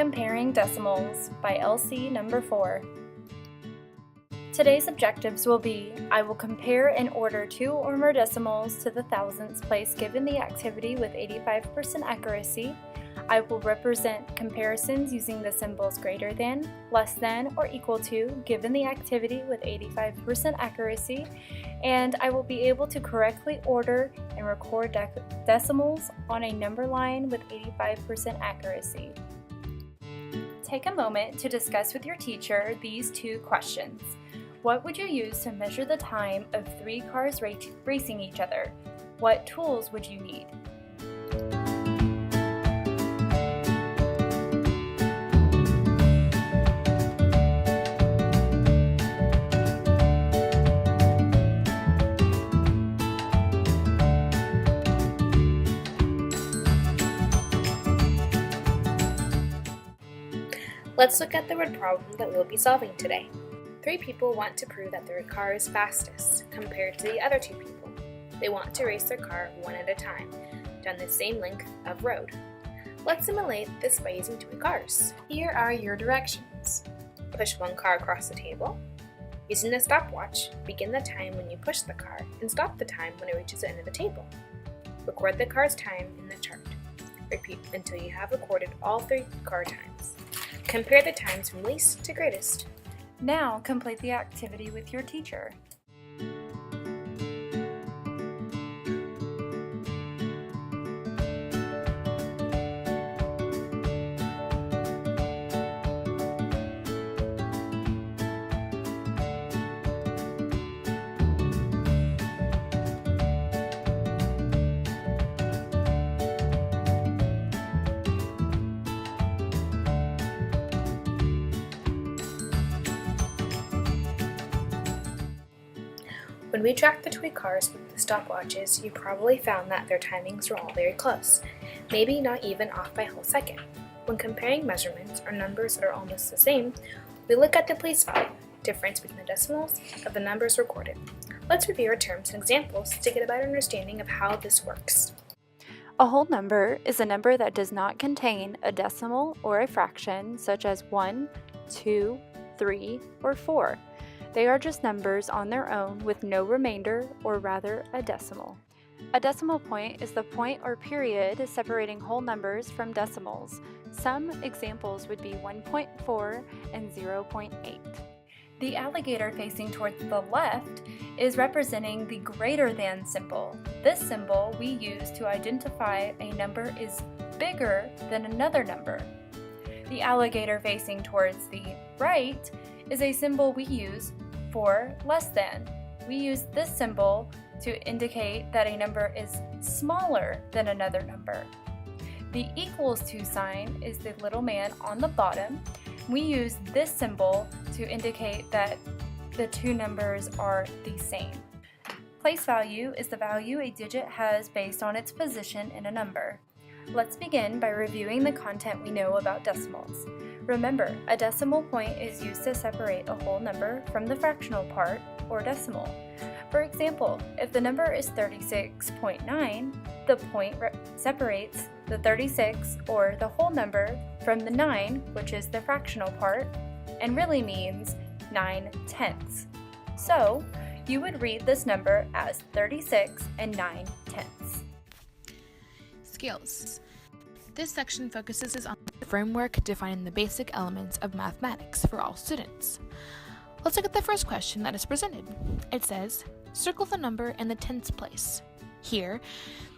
Comparing Decimals by LC number 4. Today's objectives will be, I will compare and order 2 or more decimals to the thousandths place given the activity with 85% accuracy. I will represent comparisons using the symbols greater than, less than, or equal to given the activity with 85% accuracy, and I will be able to correctly order and record decimals on a number line with 85% accuracy. Take a moment to discuss with your teacher these 2 questions. What would you use to measure the time of 3 cars racing each other? What tools would you need? Let's look at the word problem that we'll be solving today. 3 people want to prove that their car is fastest compared to the other 2 people. They want to race their car one at a time, down the same length of road. Let's simulate this by using toy cars. Here are your directions. Push one car across the table. Using the stopwatch, begin the time when you push the car and stop the time when it reaches the end of the table. Record the car's time in the chart. Repeat until you have recorded all 3 car times. Compare the times from least to greatest. Now complete the activity with your teacher. When we tracked the toy cars with the stopwatches, you probably found that their timings were all very close, maybe not even off by a whole second. When comparing measurements or numbers that are almost the same, we look at the place value, difference between the decimals of the numbers recorded. Let's review our terms and examples to get a better understanding of how this works. A whole number is a number that does not contain a decimal or a fraction, such as 1, 2, 3, or 4. They are just numbers on their own with no remainder, or rather a decimal. A decimal point is the point or period separating whole numbers from decimals. Some examples would be 1.4 and 0.8. The alligator facing towards the left is representing the greater than symbol. This symbol we use to identify a number is bigger than another number. The alligator facing towards the right is a symbol we use for less than. We use this symbol to indicate that a number is smaller than another number. The equals to sign is the little man on the bottom. We use this symbol to indicate that the 2 numbers are the same. Place value is the value a digit has based on its position in a number. Let's begin by reviewing the content we know about decimals. Remember, a decimal point is used to separate a whole number from the fractional part, or decimal. For example, if the number is 36.9, the point separates the 36, or the whole number, from the 9, which is the fractional part, and really means 9/10. So, you would read this number as 36 and 9/10. Skills. This section focuses on the framework defining the basic elements of mathematics for all students. Let's look at the first question that is presented. It says, circle the number in the tens place. Here,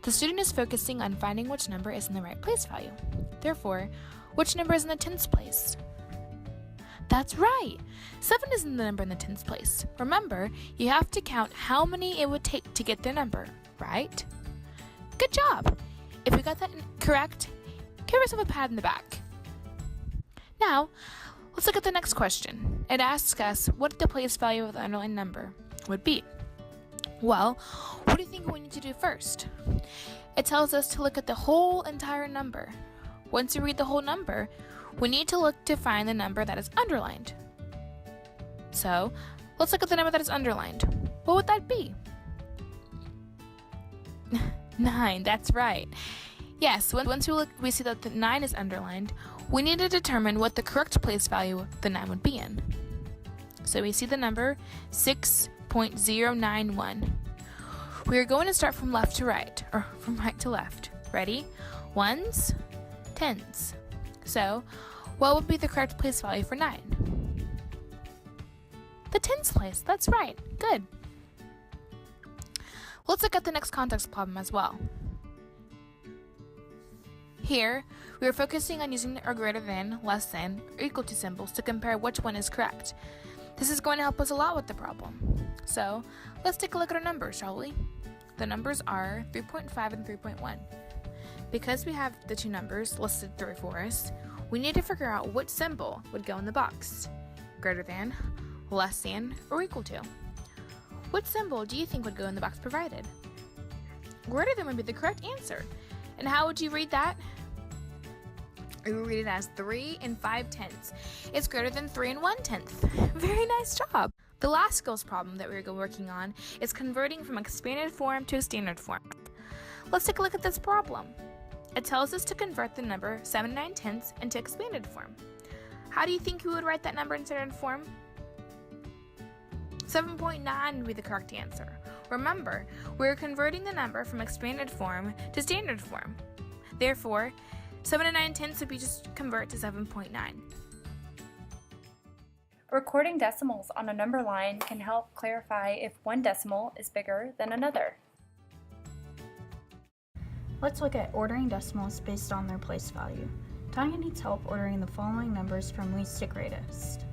the student is focusing on finding which number is in the right place value. Therefore, which number is in the tens place? That's right! 7 is in the number in the tens place. Remember, you have to count how many it would take to get their number, right? Good job! If you got that correct, give yourself a pat on the back. Now, let's look at the next question. It asks us what the place value of the underlying number would be. Well, what do you think we need to do first? It tells us to look at the whole entire number. Once you read the whole number, we need to look to find the number that is underlined. So, let's look at the number that is underlined. What would that be? 9, that's right. Yes, once we see that the 9 is underlined, we need to determine what the correct place value the 9 would be in. So we see the number 6.091. We are going to start from left to right, or from right to left. Ready? Ones, tens. So, what would be the correct place value for 9? The tens place, that's right. Good. Let's look at the next context problem as well. Here, we are focusing on using our greater than, less than, or equal to symbols to compare which one is correct. This is going to help us a lot with the problem. So, let's take a look at our numbers, shall we? The numbers are 3.5 and 3.1. Because we have the two numbers listed through for us, we need to figure out which symbol would go in the box. Greater than, less than, or equal to. Which symbol do you think would go in the box provided? Greater than would be the correct answer. And how would you read that? We would read it as 3 and 5/10. It's greater than 3 and 1/10. Very nice job. The last skills problem that we're working on is converting from expanded form to a standard form. Let's take a look at this problem. It tells us to convert the number 7 9/10 into expanded form. How do you think we would write that number in standard form? 7.9 would be the correct answer. Remember, we're converting the number from expanded form to standard form. Therefore, 7 9/10 would be just convert to 7.9. Recording decimals on a number line can help clarify if one decimal is bigger than another. Let's look at ordering decimals based on their place value. Tanya needs help ordering the following numbers from least to greatest.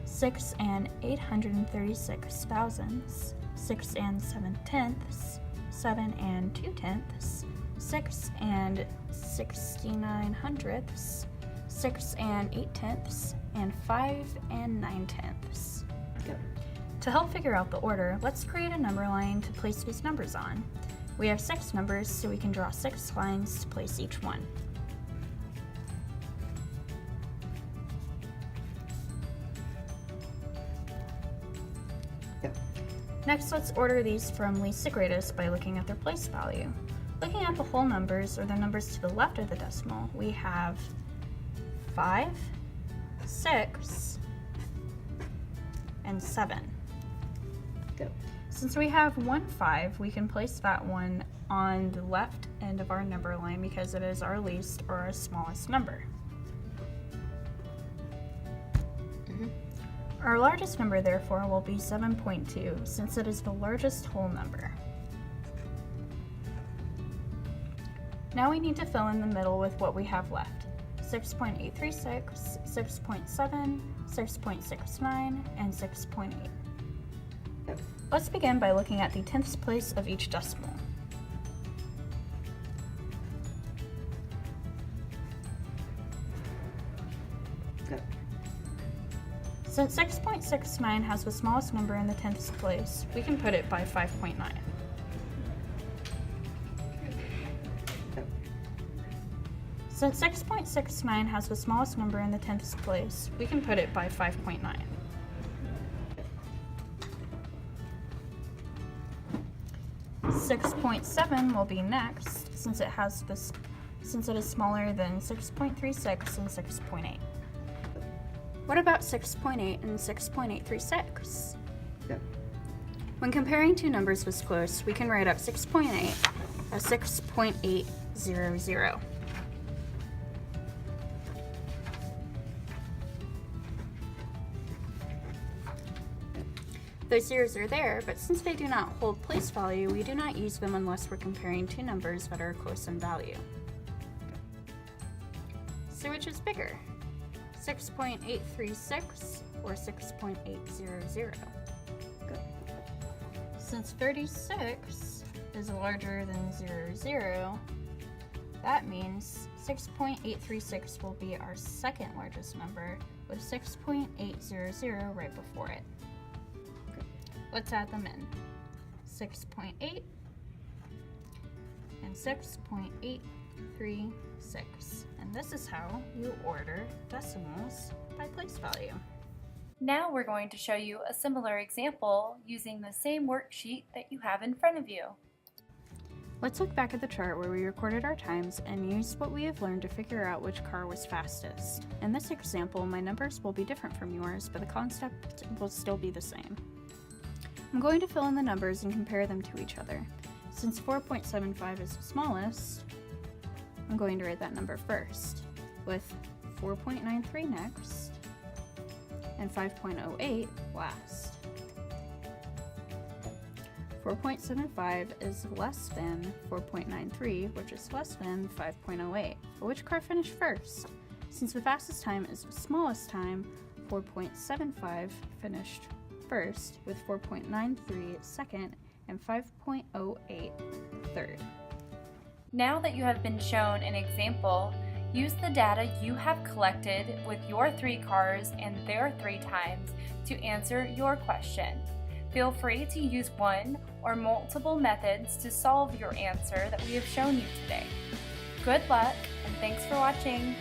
6 and 836 thousandths, 6 and 7/10ths, 7 and 2/10ths, 6 and 69 hundredths, 6 and 8/10ths, and 5 and 9/10ths. To help figure out the order, let's create a number line to place these numbers on. We have 6 numbers, so we can draw 6 lines to place each one. Next, let's order these from least to greatest by looking at their place value. Looking at the whole numbers, or the numbers to the left of the decimal, we have 5, 6, and 7. Since we have 1 5, we can place that one on the left end of our number line because it is our least or our smallest number. Our largest number, therefore, will be 7.2, since it is the largest whole number. Now we need to fill in the middle with what we have left. 6.836, 6.7, 6.69, and 6.8. Let's begin by looking at the 10th place of each decimal. Since 6.69 has the smallest number in the 10th place, we can put it by 5.9. Since 6.69 has the smallest number in the 10th place, we can put it by 5.9. Six 6.7 will be next, since it is smaller than 6.36 and 6.8. What about 6.8 and 6.836? When comparing two numbers with close, we can write up 6.8 as 6.800. Those zeros are there, but since they do not hold place value, we do not use them unless we're comparing two numbers that are close in value. So which is bigger? 6.836 or 6.800? Since 36 is larger than 00, that means 6.836 will be our second largest number, with 6.800 right before it. Let's add them in. 6.8 and 6.836. And this is how you order decimals by place value. Now we're going to show you a similar example using the same worksheet that you have in front of you. Let's look back at the chart where we recorded our times and use what we have learned to figure out which car was fastest. In this example, my numbers will be different from yours, but the concept will still be the same. I'm going to fill in the numbers and compare them to each other. Since 4.75 is the smallest, I'm going to write that number first, with 4.93 next, and 5.08 last. 4.75 is less than 4.93, which is less than 5.08. But which car finished first? Since the fastest time is the smallest time, 4.75 finished first, with 4.93 second, and 5.08 third. Now that you have been shown an example, use the data you have collected with your 3 cars and their 3 times to answer your question. Feel free to use one or multiple methods to solve your answer that we have shown you today. Good luck, and thanks for watching!